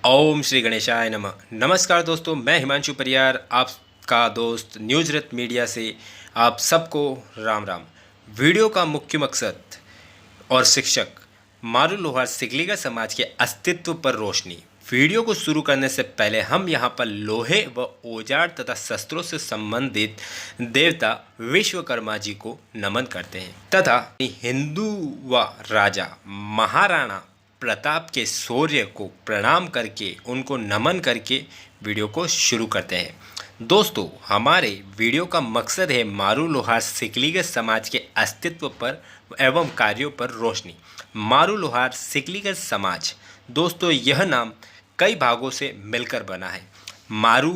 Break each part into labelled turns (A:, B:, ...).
A: ओम श्री गणेशाय नमः। नमस्कार दोस्तों, मैं हिमांशु परियार, आपका दोस्त न्यूज़ रत मीडिया से आप सबको राम राम। वीडियो का मुख्य मकसद और शिक्षक मारू लोहार सिकलीगर समाज के अस्तित्व पर रोशनी। वीडियो को शुरू करने से पहले हम यहाँ पर लोहे व औजार तथा शस्त्रों से संबंधित देवता विश्वकर्मा जी को नमन करते हैं तथा हिंदू व राजा महाराणा प्रताप के शौर्य को प्रणाम करके उनको नमन करके वीडियो को शुरू करते हैं। दोस्तों, हमारे वीडियो का मकसद है मारू लोहार सिकलीगर समाज के अस्तित्व पर एवं कार्यों पर रोशनी। मारू लोहार सिकलीगर समाज, दोस्तों यह नाम कई भागों से मिलकर बना है। मारू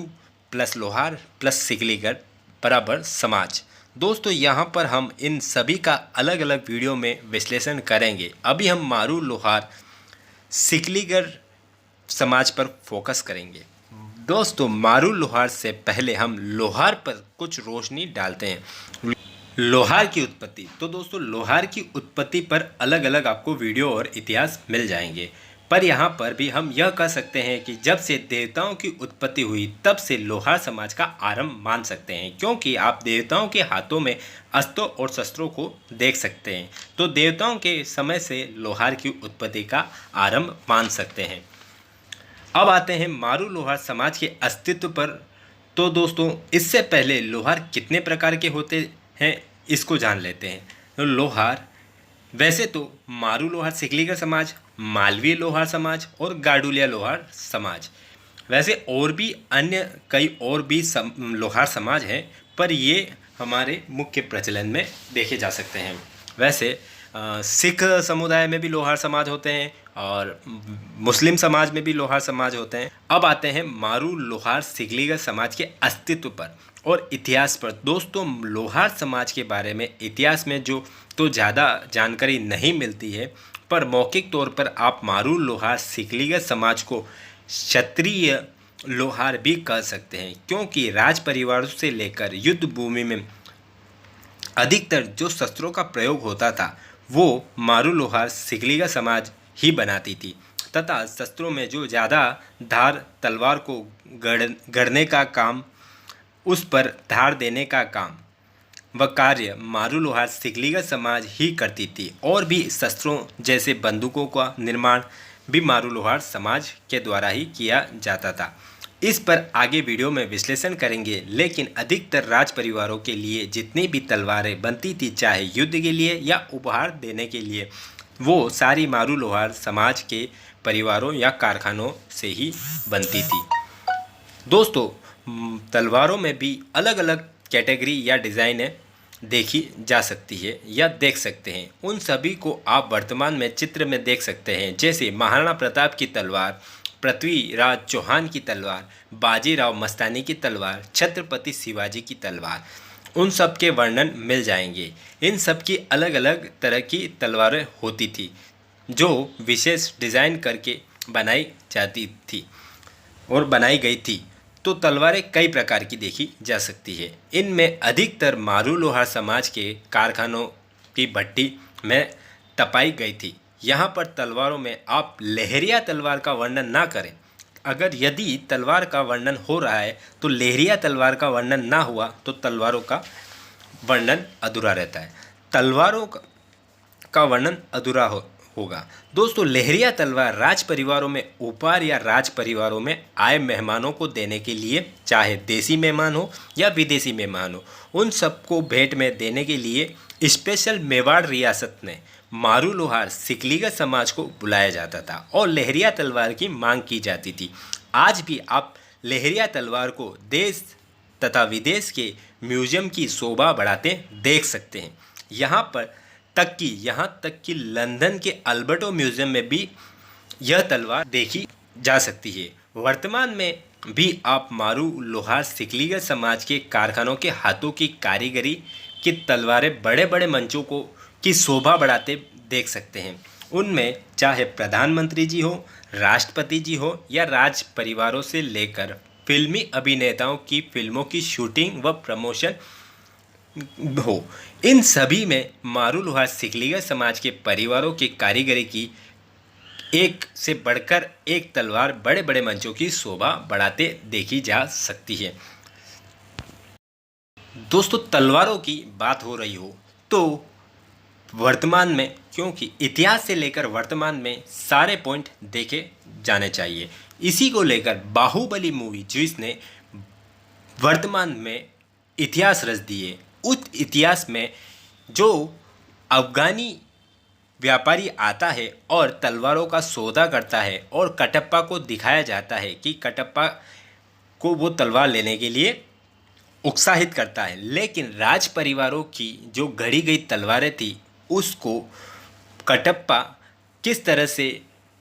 A: प्लस लोहार प्लस सिकलीगर बराबर समाज। दोस्तों, यहाँ पर हम इन सभी का अलग अलग वीडियो में विश्लेषण करेंगे। अभी हम मारू लोहार सिकलीगर समाज पर फोकस करेंगे। दोस्तों, मारू लोहार से पहले हम लोहार पर कुछ रोशनी डालते हैं। लोहार की उत्पत्ति, तो दोस्तों लोहार की उत्पत्ति पर अलग अलग आपको वीडियो और इतिहास मिल जाएंगे, पर यहाँ पर भी हम यह कह सकते हैं कि जब से देवताओं की उत्पत्ति हुई तब से लोहार समाज का आरंभ मान सकते हैं, क्योंकि आप देवताओं के हाथों में अस्त्रों और शस्त्रों को देख सकते हैं। तो देवताओं के समय से लोहार की उत्पत्ति का आरंभ मान सकते हैं। अब आते हैं मारू लोहार समाज के अस्तित्व पर। तो दोस्तों, इससे पहले लोहार कितने प्रकार के होते हैं इसको जान लेते हैं। तो लोहार, वैसे तो मारू लोहार सिकलीगर समाज, मालवीय लोहार समाज और गाडुलिया लोहार समाज, वैसे और भी अन्य कई और भी लोहार समाज हैं, पर ये हमारे मुख्य प्रचलन में देखे जा सकते हैं। वैसे सिख समुदाय में भी लोहार समाज होते हैं और मुस्लिम समाज में भी लोहार समाज होते हैं। अब आते हैं मारू लोहार सिकलीगर समाज के अस्तित्व पर और इतिहास पर। दोस्तों, लोहार समाज के बारे में इतिहास में जो तो ज़्यादा जानकारी नहीं मिलती है, पर मौखिक तौर पर आप मारू लोहार सिकलीगर समाज को क्षत्रिय लोहार भी कह सकते हैं, क्योंकि राज परिवारों से लेकर युद्ध भूमि में अधिकतर जो शस्त्रों का प्रयोग होता था वो मारू लोहार सिकलीगर समाज ही बनाती थी, तथा शस्त्रों में जो ज़्यादा धार तलवार को गढ़ने का काम, उस पर धार देने का काम व कार्य मारू लोहार सिकलीगर समाज ही करती थी, और भी शस्त्रों जैसे बंदूकों का निर्माण भी मारू लोहार समाज के द्वारा ही किया जाता था। इस पर आगे वीडियो में विश्लेषण करेंगे, लेकिन अधिकतर राज परिवारों के लिए जितनी भी तलवारें बनती थी, चाहे युद्ध के लिए या उपहार देने के लिए, वो सारी मारू लोहार समाज के परिवारों या कारखानों से ही बनती थी। दोस्तों, तलवारों में भी अलग अलग कैटेगरी या डिज़ाइनें देखी जा सकती है या देख सकते हैं। उन सभी को आप वर्तमान में चित्र में देख सकते हैं, जैसे महाराणा प्रताप की तलवार, पृथ्वीराज चौहान की तलवार, बाजीराव मस्तानी की तलवार, छत्रपति शिवाजी की तलवार, उन सब के वर्णन मिल जाएंगे। इन सब की अलग अलग तरह की तलवारें होती थी जो विशेष डिज़ाइन करके बनाई जाती थी और बनाई गई थी। तो तलवारें कई प्रकार की देखी जा सकती है। इनमें अधिकतर मारू लोहार समाज के कारखानों की भट्टी में तपाई गई थी। यहाँ पर तलवारों में आप लहरिया तलवार का वर्णन ना करें। अगर यदि तलवार का वर्णन हो रहा है तो लहरिया तलवार का वर्णन ना हुआ तो तलवारों का वर्णन अधूरा रहता है। तलवारों का वर्णन अधूरा होगा। दोस्तों, लहरिया तलवार राज परिवारों में उपहार या राज परिवारों में आए मेहमानों को देने के लिए, चाहे देसी मेहमान हो या विदेशी मेहमान हो, उन सबको भेंट में देने के लिए स्पेशल मेवाड़ रियासत ने मारू लोहार सिकलीगर समाज को बुलाया जाता था और लहरिया तलवार की मांग की जाती थी। आज भी आप लहरिया तलवार को देश तथा विदेश के म्यूजियम की शोभा बढ़ाते देख सकते हैं। यहाँ तक कि लंदन के अल्बर्टो म्यूजियम में भी यह तलवार देखी जा सकती है। वर्तमान में भी आप मारू लोहार सिकलीगर समाज के कारखानों के हाथों की कारीगरी की तलवारें बड़े बड़े मंचों को की शोभा बढ़ाते देख सकते हैं। उनमें चाहे प्रधानमंत्री जी हो, राष्ट्रपति जी हो या राज परिवारों से लेकर फिल्मी अभिनेताओं की फिल्मों की शूटिंग व प्रमोशन हो, इन सभी में मारू लोहार सिकलीगर समाज के परिवारों की कारीगरी की एक से बढ़कर एक तलवार बड़े बड़े मंचों की शोभा बढ़ाते देखी जा सकती है। दोस्तों, तलवारों की बात हो रही हो तो वर्तमान में, क्योंकि इतिहास से लेकर वर्तमान में सारे पॉइंट देखे जाने चाहिए, इसी को लेकर बाहुबली मूवी जिसने वर्तमान में इतिहास रच दिए, उस इतिहास में जो अफगानी व्यापारी आता है और तलवारों का सौदा करता है और कटप्पा को दिखाया जाता है कि कटप्पा को वो तलवार लेने के लिए उत्साहित करता है, लेकिन राज परिवारों की जो गढ़ी गई तलवारें थी उसको कटप्पा किस तरह से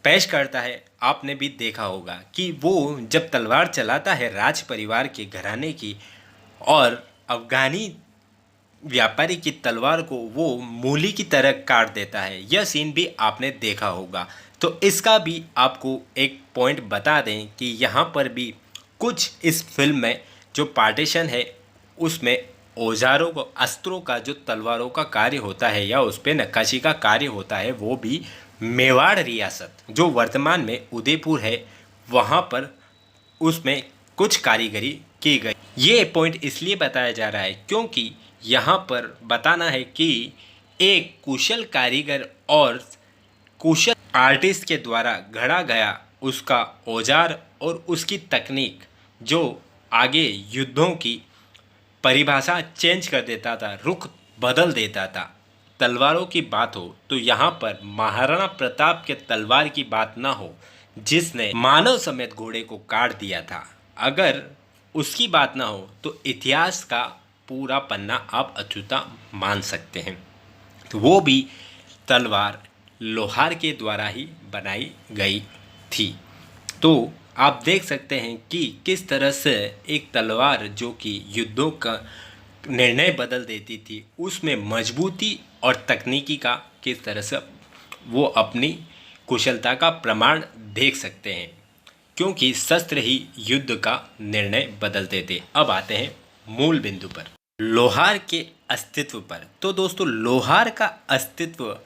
A: पेश करता है आपने भी देखा होगा कि वो जब तलवार चलाता है राज परिवार के घराने की और अफगानी व्यापारी की तलवार को वो मूली की तरह काट देता है। यह सीन भी आपने देखा होगा। तो इसका भी आपको एक पॉइंट बता दें कि यहाँ पर भी कुछ इस फिल्म में जो पार्टीशन है उसमें औजारों को, अस्त्रों का जो तलवारों का कार्य होता है या उस पर नक्काशी का कार्य होता है वो भी मेवाड़ रियासत जो वर्तमान में उदयपुर है वहाँ पर उसमें कुछ कारीगरी की गई। ये पॉइंट इसलिए बताया जा रहा है क्योंकि यहाँ पर बताना है कि एक कुशल कारीगर और कुशल आर्टिस्ट के द्वारा गढ़ा गया उसका औजार और उसकी तकनीक जो आगे युद्धों की परिभाषा चेंज कर देता था, रुख बदल देता था। तलवारों की बात हो तो यहाँ पर महाराणा प्रताप के तलवार की बात ना हो जिसने मानव समेत घोड़े को काट दिया था, अगर उसकी बात ना हो तो इतिहास का पूरा पन्ना आप अछूता मान सकते हैं। तो वो भी तलवार लोहार के द्वारा ही बनाई गई थी। तो आप देख सकते हैं कि किस तरह से एक तलवार जो कि युद्धों का निर्णय बदल देती थी उसमें मजबूती और तकनीकी का किस तरह से वो अपनी कुशलता का प्रमाण देख सकते हैं, क्योंकि शस्त्र ही युद्ध का निर्णय बदलते थे। अब आते हैं मूल बिंदु पर, लोहार के अस्तित्व पर। तो दोस्तों, लोहार का अस्तित्व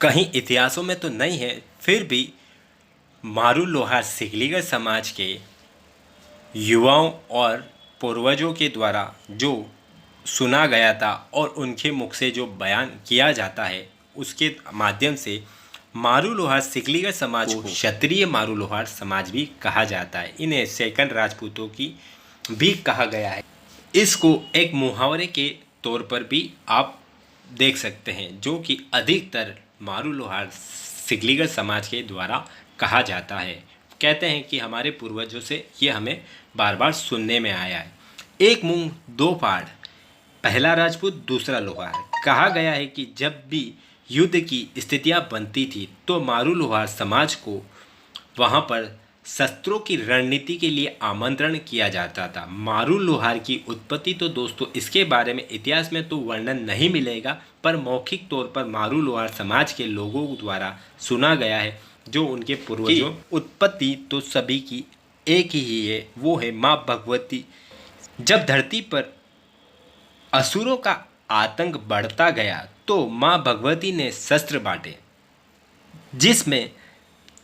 A: कहीं इतिहासों में तो नहीं है, फिर भी मारू लोहार सिकलीगढ़ समाज के युवाओं और पूर्वजों के द्वारा जो सुना गया था और उनके मुख से जो बयान किया जाता है उसके माध्यम से मारू लोहार सिकलीगढ़ समाज को क्षत्रिय मारू लोहार समाज भी कहा जाता है। इन्हें सेकंड राजपूतों की भी कहा गया है। इसको एक मुहावरे के तौर पर भी आप देख सकते हैं जो कि अधिकतर मारू लोहार सिकलीगढ़ समाज के द्वारा कहा जाता है। कहते हैं कि हमारे पूर्वजों से ये हमें बार बार सुनने में आया है। एक मुंह दो फाड़, पहला राजपूत दूसरा लोहार। कहा गया है कि जब भी युद्ध की स्थितियां बनती थी तो मारू लोहार समाज को वहां पर शस्त्रों की रणनीति के लिए आमंत्रण किया जाता था। मारू लोहार की उत्पत्ति तो दोस्तों इसके बारे में इतिहास में तो वर्णन नहीं मिलेगा, पर मौखिक तौर पर मारू लोहार समाज के लोगों द्वारा सुना गया है जो उनके पूर्वजों उत्पत्ति तो सभी की एक ही है, वो है माँ भगवती। जब धरती पर असुरों का आतंक बढ़ता गया तो माँ भगवती ने शस्त्र बांटे, जिसमें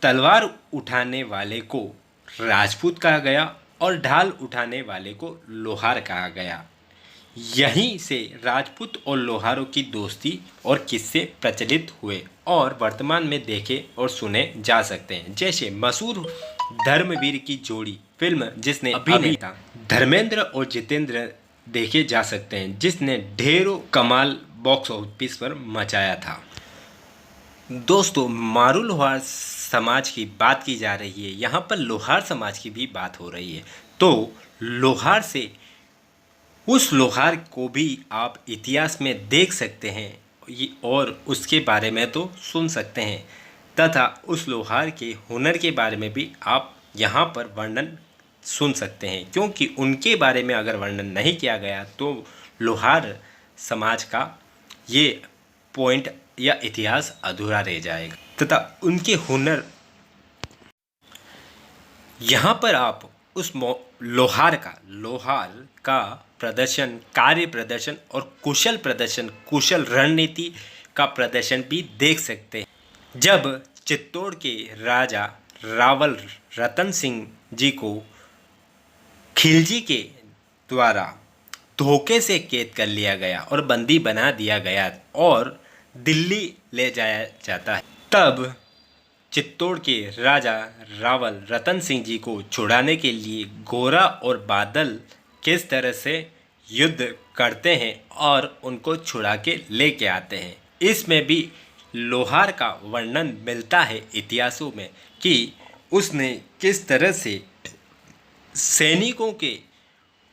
A: तलवार उठाने वाले को राजपूत कहा गया और ढाल उठाने वाले को लोहार कहा गया। यहीं से राजपूत और लोहारों की दोस्ती और किस्से प्रचलित हुए और वर्तमान में देखे और सुने जा सकते हैं। जैसे मशहूर धर्मवीर की जोड़ी फिल्म जिसने अभिनय था धर्मेंद्र और जितेंद्र देखे जा सकते हैं, जिसने ढेरों कमाल बॉक्स ऑफिस पर मचाया था। दोस्तों, मारू लोहार समाज की बात की जा रही है, यहाँ पर लोहार समाज की भी बात हो रही है। तो लोहार से उस लोहार को भी आप इतिहास में देख सकते हैं और उसके बारे में तो सुन सकते हैं, तथा उस लोहार के हुनर के बारे में भी आप यहाँ पर वर्णन सुन सकते हैं, क्योंकि उनके बारे में अगर वर्णन नहीं किया गया तो लोहार समाज का ये पॉइंट या इतिहास अधूरा रह जाएगा। तथा उनके हुनर, यहाँ पर आप उस लोहार का प्रदर्शन, कार्य प्रदर्शन और कुशल प्रदर्शन, कुशल रणनीति का प्रदर्शन भी देख सकते हैं। जब चित्तौड़ के राजा रावल रतन सिंह जी को खिलजी के द्वारा धोखे से कैद कर लिया गया और बंदी बना दिया गया और दिल्ली ले जाया जाता है। तब चित्तौड़ के राजा रावल रतन सिंह जी को छुड़ाने के लिए गोरा और बादल किस तरह से युद्ध करते हैं और उनको छुड़ा के लेके आते हैं। इसमें भी लोहार का वर्णन मिलता है इतिहासों में कि उसने किस तरह से सैनिकों के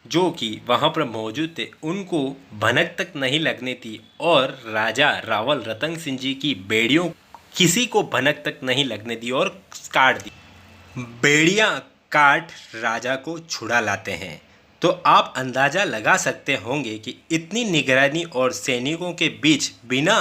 A: जो कि वहाँ पर मौजूद थे उनको भनक तक नहीं लगनी थी और राजा रावल रतन सिंह जी की बेड़ियों किसी को भनक तक नहीं लगने दी और काट दी। बेड़ियाँ काट राजा को छुड़ा लाते हैं। तो आप अंदाज़ा लगा सकते होंगे कि इतनी निगरानी और सैनिकों के बीच बिना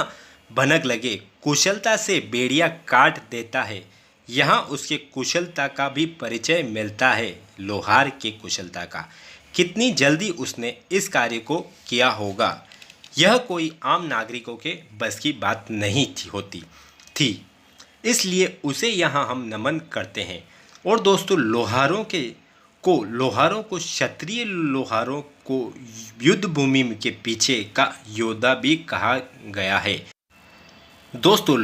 A: भनक लगे कुशलता से बेड़ियाँ काट देता है। यहाँ उसके कुशलता का भी परिचय मिलता है, लोहार के कुशलता का। कितनी जल्दी उसने इस कार्य को किया होगा, यह कोई आम नागरिकों के बस की बात नहीं थी। इसलिए उसे यहाँ हम नमन करते हैं। और दोस्तों लोहारों को क्षत्रिय लोहारों को युद्ध भूमि के पीछे का योद्धा भी कहा गया है। दोस्तों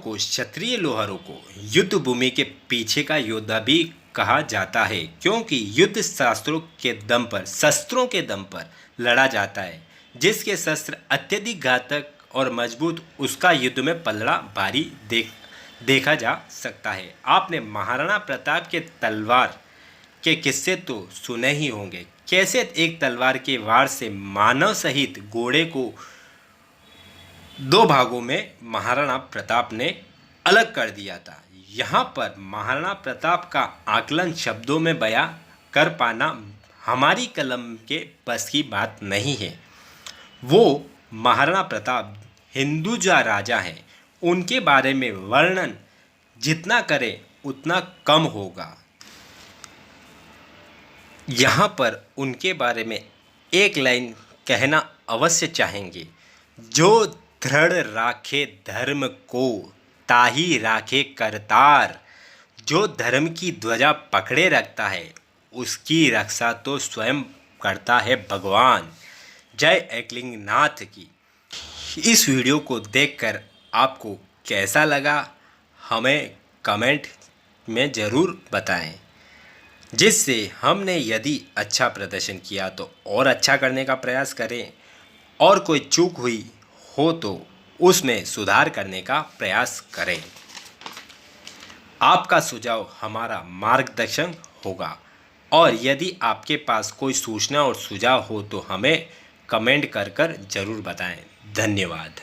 A: क्षत्रिय लोहारों को युद्ध भूमि के पीछे का योद्धा भी कहा जाता है, क्योंकि युद्ध शस्त्रों के दम पर लड़ा जाता है। जिसके शस्त्र अत्यधिक घातक और मजबूत, उसका युद्ध में पलड़ा भारी देखा जा सकता है। आपने महाराणा प्रताप के तलवार के किस्से तो सुने ही होंगे, कैसे एक तलवार के वार से मानव सहित घोड़े को 2 भागों में महाराणा प्रताप ने अलग कर दिया था। यहाँ पर महाराणा प्रताप का आकलन शब्दों में बयां कर पाना हमारी कलम के बस की बात नहीं है। वो महाराणा प्रताप हिंदुजा राजा हैं, उनके बारे में वर्णन जितना करें उतना कम होगा। यहाँ पर उनके बारे में एक लाइन कहना अवश्य चाहेंगे, जो दृढ़ राखे धर्म को ताही राखे करतार। जो धर्म की ध्वजा पकड़े रखता है उसकी रक्षा तो स्वयं करता है भगवान। जय एकलिंग नाथ की। इस वीडियो को देखकर आपको कैसा लगा हमें कमेंट में ज़रूर बताएं, जिससे हमने यदि अच्छा प्रदर्शन किया तो और अच्छा करने का प्रयास करें और कोई चूक हुई हो तो उसमें सुधार करने का प्रयास करें। आपका सुझाव हमारा मार्गदर्शन होगा और यदि आपके पास कोई सूचना और सुझाव हो तो हमें कमेंट कर ज़रूर बताएं। धन्यवाद।